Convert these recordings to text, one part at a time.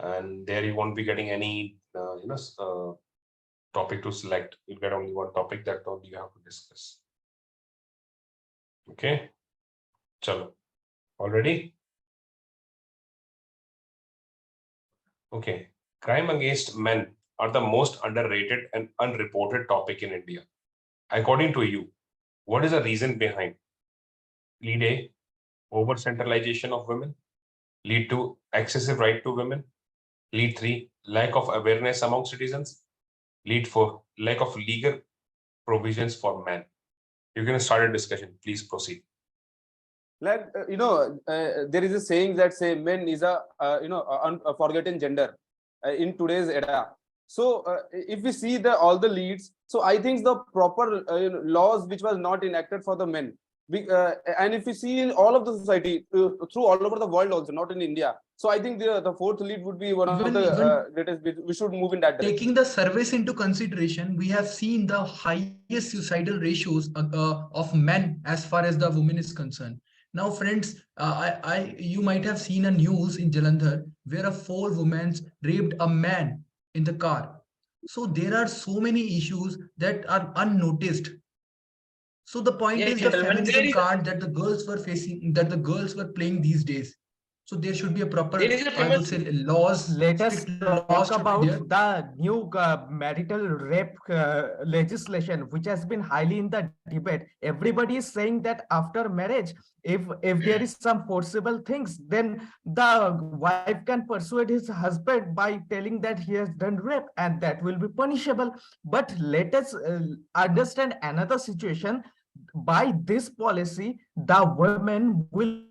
and there you won't be getting any topic to select. You'll get only one topic that only you have to discuss. Okay, chalo, all ready? Okay, crime against men are the most underrated and unreported topic in India. According to you, what is the reason behind? Lead A, over-centralization of women. Lead 2, excessive right to women. Lead 3, lack of awareness among citizens. Lead 4, lack of legal provisions for men. You can start a discussion. Please proceed. Like there is a saying that say men is a forgotten gender in today's era. So if we see all the leads, so I think the proper laws which was not enacted for the men. And if we see in all of the society through all over the world also, not in India. So I think the fourth lead would be one of the greatest. We should move in that direction. Taking the surveys into consideration, we have seen the highest suicidal ratios of men as far as the women is concerned. Now, friends, you might have seen a news in Jalandhar where 4 women raped a man in the car. So there are so many issues that are unnoticed. So the point is the feminism card that the girls were facing, that the girls were playing these days. So there should be a proper, I would say, laws. Let us talk about the new marital rape legislation, which has been highly in the debate. Everybody is saying that after marriage, if there is some forcible things, then the wife can persuade his husband by telling that he has done rape, and that will be punishable. But let us understand another situation. By this policy, the women will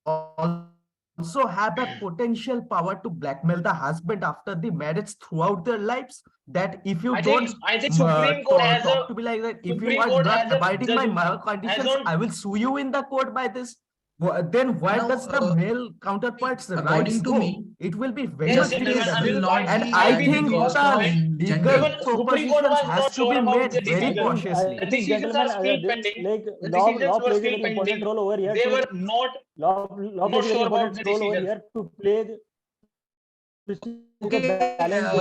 also have a potential power to blackmail the husband after the marriage throughout their lives. That if you I think Supreme Court has talk to me like that, if you are not abiding by my conditions, I will sue you in the court by this. Then why does the male counterparts rights to me, it will be very yes, much and I think the legal propositions has to be made very cautiously. The decisions are still pending. The decisions were still pending. They were not sure about the decisions. To play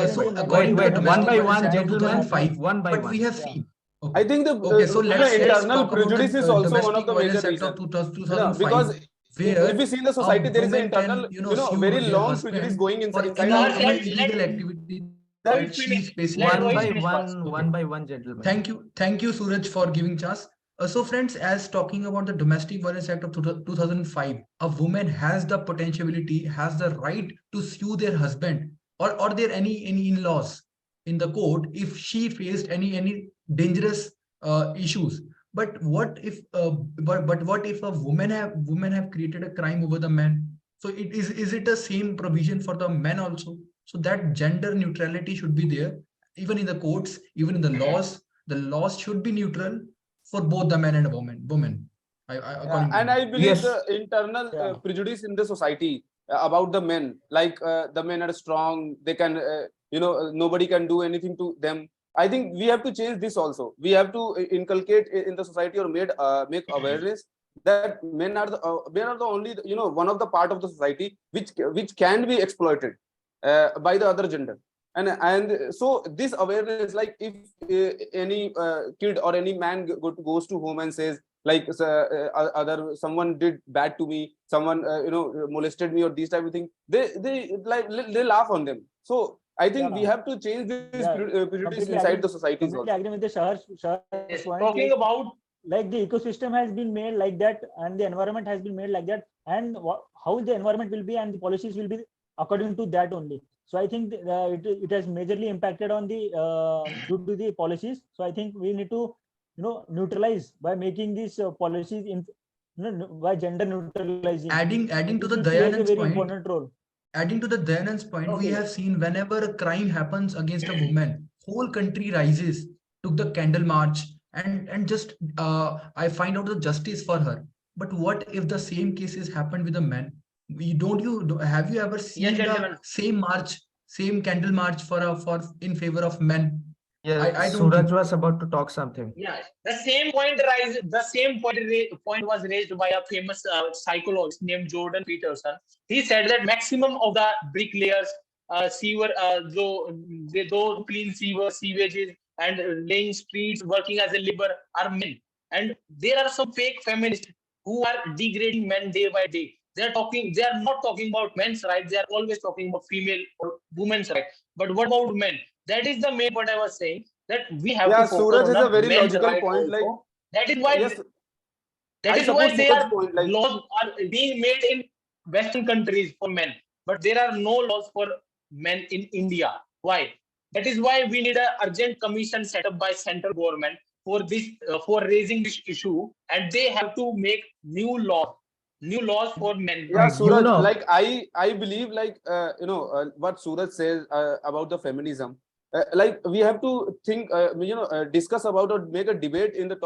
so according to one by one, gentlemen, 5 one by but one. we have seen. Okay. I think So let's internal talk prejudice is also one of the major reasons. 2005, because where if we see in the society, there is an internal, very long prejudice going inside. Illegal activity that she is facing. One by one, gentlemen. Thank you, Suraj, for giving chance. So friends, as talking about the Domestic Violence Act of 2005, a woman has the potentiality, has the right to sue their husband or their any in-laws in the court if she faced any dangerous issues. But what if what if a woman have created a crime over the man? So is it the same provision for the men also? So that gender neutrality should be there, even in the courts, even in the laws. The laws should be neutral for both the men and woman. And I believe the internal prejudice in the society about the men, like the men are strong, they can, nobody can do anything to them. I think we have to change this also. We have to inculcate in the society or make awareness that men are the only, one of the part of the society which can be exploited by the other gender. And so this awareness, like if any kid or any man goes to home and says like someone did bad to me, someone molested me or these type of things, they laugh on them. So I think we have to change this prejudice inside the societies. I agree with the Shah's point. Talking about like the ecosystem has been made like that, and the environment has been made like that, and how the environment will be and the policies will be according to that only. So I think it has majorly impacted on the due to the policies. So I think we need to neutralize by making these policies in by gender neutralizing. Adding to the Dayanand's point. Important role. Adding to the Dayanand's point, we have seen whenever a crime happens against a woman, whole country rises, took the candle march, and just I find out the justice for her. But what if the same cases happened with a man? Have you ever seen the same march, same candle march for in favor of men? Yeah, I don't Suraj think. was about to talk something. Yeah, the same point point was raised by a famous psychologist named Jordan Peterson. He said that maximum of the bricklayers, those clean sewages and laying streets, working as a labor are men. And there are some fake feminists who are degrading men day by day. They are not talking about men's rights. They are always talking about female or women's rights. But what about men? That is the main point I was saying, that we have to focus Suraj on is a the very men's logical right point. Like, also. That is why yes, I support they Suraj's are point. Like, laws are being made in Western countries for men, but there are no laws for men in India. Why? That is why we need an urgent commission set up by central government for this for raising this issue, and they have to make new laws for men. yeah, Suraj, You know, like I believe, like what Suraj says about the feminism. Like, we have to think, discuss about or make a debate in the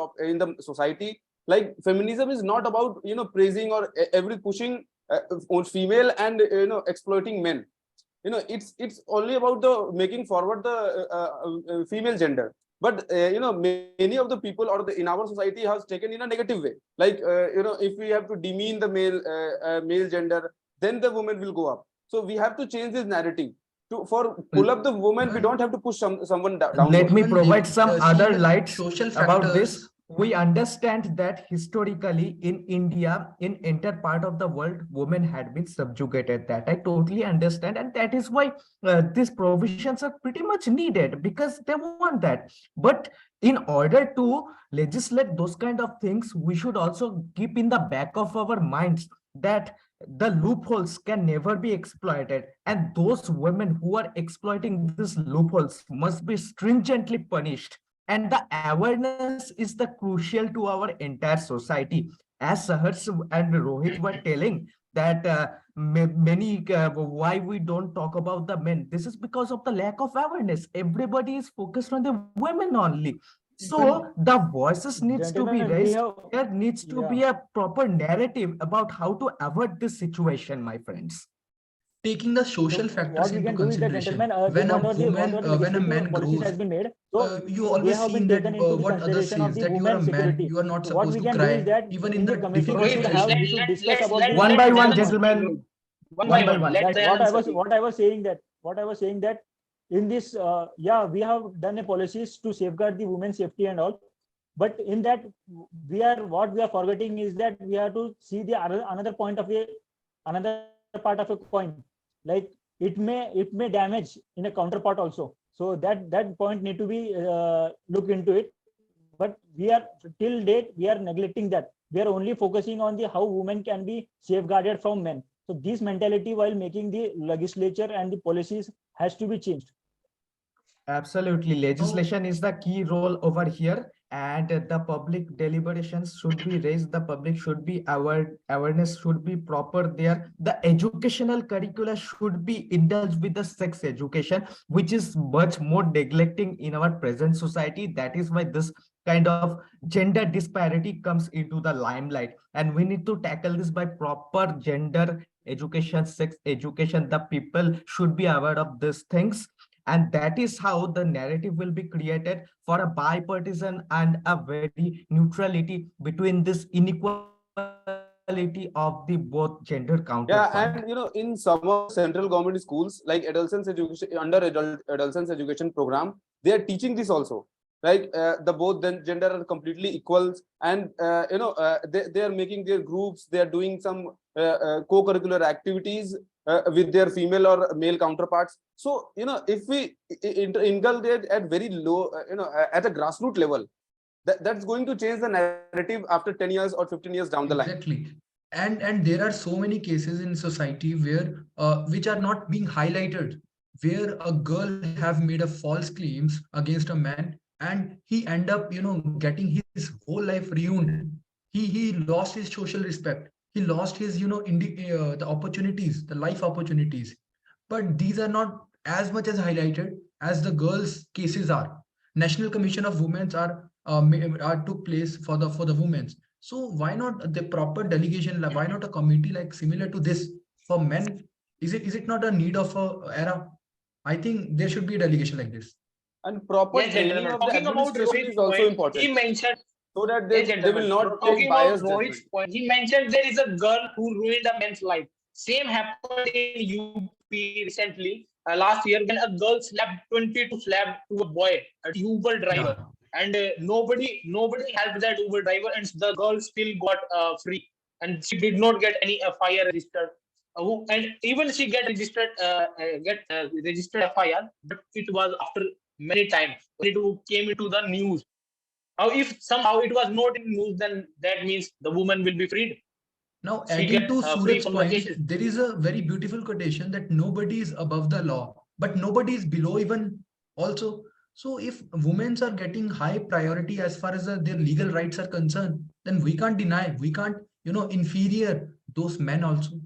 society. Like, feminism is not about praising or every pushing on female and exploiting men. It's only about the making forward the female gender. But many of the people in our society has taken in a negative way. Like, if we have to demean the male gender, then the woman will go up. So we have to change this narrative. For pull up the woman, we don't have to push someone down. let me provide some other seeing lights social about this. factors. We understand that historically in India, in entire part of the world, women had been subjugated. That I totally understand, and that is why these provisions are pretty much needed, because they want that. But in order to legislate those kind of things, we should also keep in the back of our minds that the loopholes can never be exploited, and those women who are exploiting these loopholes must be stringently punished. And the awareness is the crucial to our entire society. As Sahars and Rohit were telling that many why we don't talk about the men, this is because of the lack of awareness. Everybody is focused on the women only. So the voices needs to be raised. There needs to be a proper narrative about how to avoid this situation, my friends. Taking the social factors into consideration, when a man grows, you always seen that what others says, that you are a man, you are not supposed to cry, even in the difficult situation. One by one, gentlemen. One by one. What I was saying that in this, we have done a policies to safeguard the women's safety and all, but in that what we are forgetting is that we have to see the another part of a coin. Like, it may damage in a counterpart also. So that point need to be looked into it. But till date we are neglecting that. We are only focusing on the how women can be safeguarded from men. So this mentality, while making the legislature and the policies, has to be changed. Absolutely, legislation is the key role over here, and the public deliberations should be raised. The public should be aware, awareness should be proper there. The educational curricula should be indulged with the sex education, which is much more neglecting in our present society. That is why this kind of gender disparity comes into the limelight, and we need to tackle this by proper gender education, sex education. The people should be aware of these things. And that is how the narrative will be created for a bipartisan and a very neutrality between this inequality of the both gender counterpart. Yeah, and in some of central government schools, like adolescence education program, they are teaching this also. Like, the both gender are completely equal, and they are making their groups. They are doing some co-curricular activities with their female or male counterparts. So if we indulge at very low, at a grassroots level, that's going to change the narrative after 10 years or 15 years down the line. Exactly. And there are so many cases in society where which are not being highlighted, where a girl have made a false claims against a man, and he end up getting his whole life ruined. He lost his social respect. He lost his the opportunities, the life opportunities. But these are not as much as highlighted as the girls' cases are. National Commission of Women's are took place for the women's. So why not the proper delegation? Why not a committee like similar to this for men? Is it not a need of a era? I think there should be a delegation like this. And proper Yes, training gentlemen. of the Talking about administration is Rohit's also point, important, he mentioned, so that yes, they gentlemen. will not take Talking about biased Rohit's judgment. point, he mentioned there is a girl who ruined a man's life. Same happened in UP recently, last year, when a girl slapped 22 slap to a boy, a Uber driver, and nobody helped that Uber driver, and the girl still got free, and she did not get any FIR registered. And even she registered FIR, but it was after many times when it came into the news. If somehow it was not in news, then that means the woman will be freed. Now, She adding to free Suraj's from the point, cases. there is a very beautiful quotation that nobody is above the law, but nobody is below even also. So if women are getting high priority as far as their legal rights are concerned, then we can't deny, we can't, inferior those men also.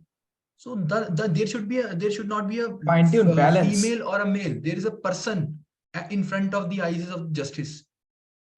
So there should not be a Fine-tune balance. female or a male. There is a person in front of the eyes of justice.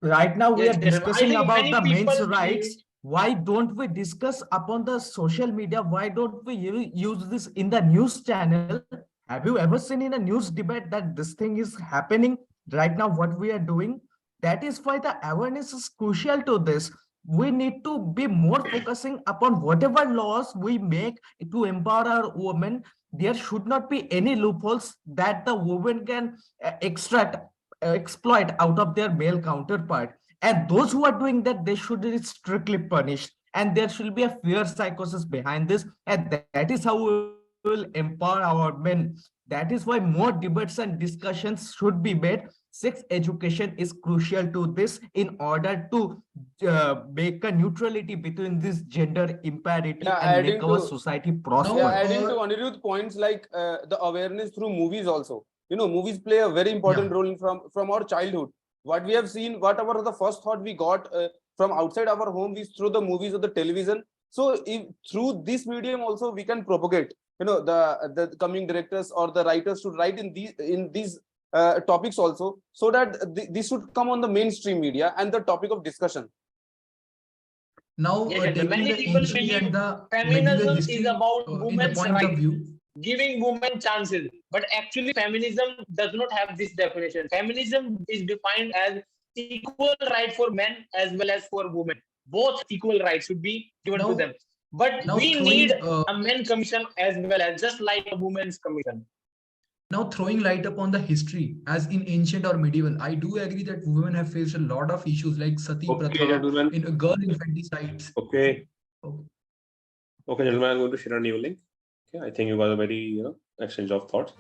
Right now we Yes, are discussing about many the men's people rights. Why don't we discuss upon the social media? Why don't we use this in the news channel? Have you ever seen in a news debate that this thing is happening right now, what we are doing? That is why the awareness is crucial to this. We need to be more focusing upon whatever laws we make to empower our women. There should not be any loopholes that the women can exploit out of their male counterpart, and those who are doing that, they should be strictly punished, and there should be a fear psychosis behind this, and that is how we will empower our men. That is why more debates and discussions should be made. Sex education is crucial to this in order to make a neutrality between this gender imparity and make our society prosper. Adding to Anirudh points, like the awareness through movies also. Movies play a very important role from our childhood. What we have seen, whatever the first thought we got from outside our home is through the movies or the television. So through this medium also we can propagate. The coming directors or the writers should write in these topics also, so that this should come on the mainstream media and the topic of discussion. Now, many people believe feminism is about women's rights, giving women chances. But actually, feminism does not have this definition. Feminism is defined as equal right for men as well as for women. Both equal rights should be given to them. But we need a men commission as well as just like a women's commission. Now, throwing light upon the history, as in ancient or medieval, I do agree that women have faced a lot of issues like sati pratha, in girl infanticides. Okay, gentlemen, I'm going to share a new link. Okay, I think you got a very exchange of thoughts.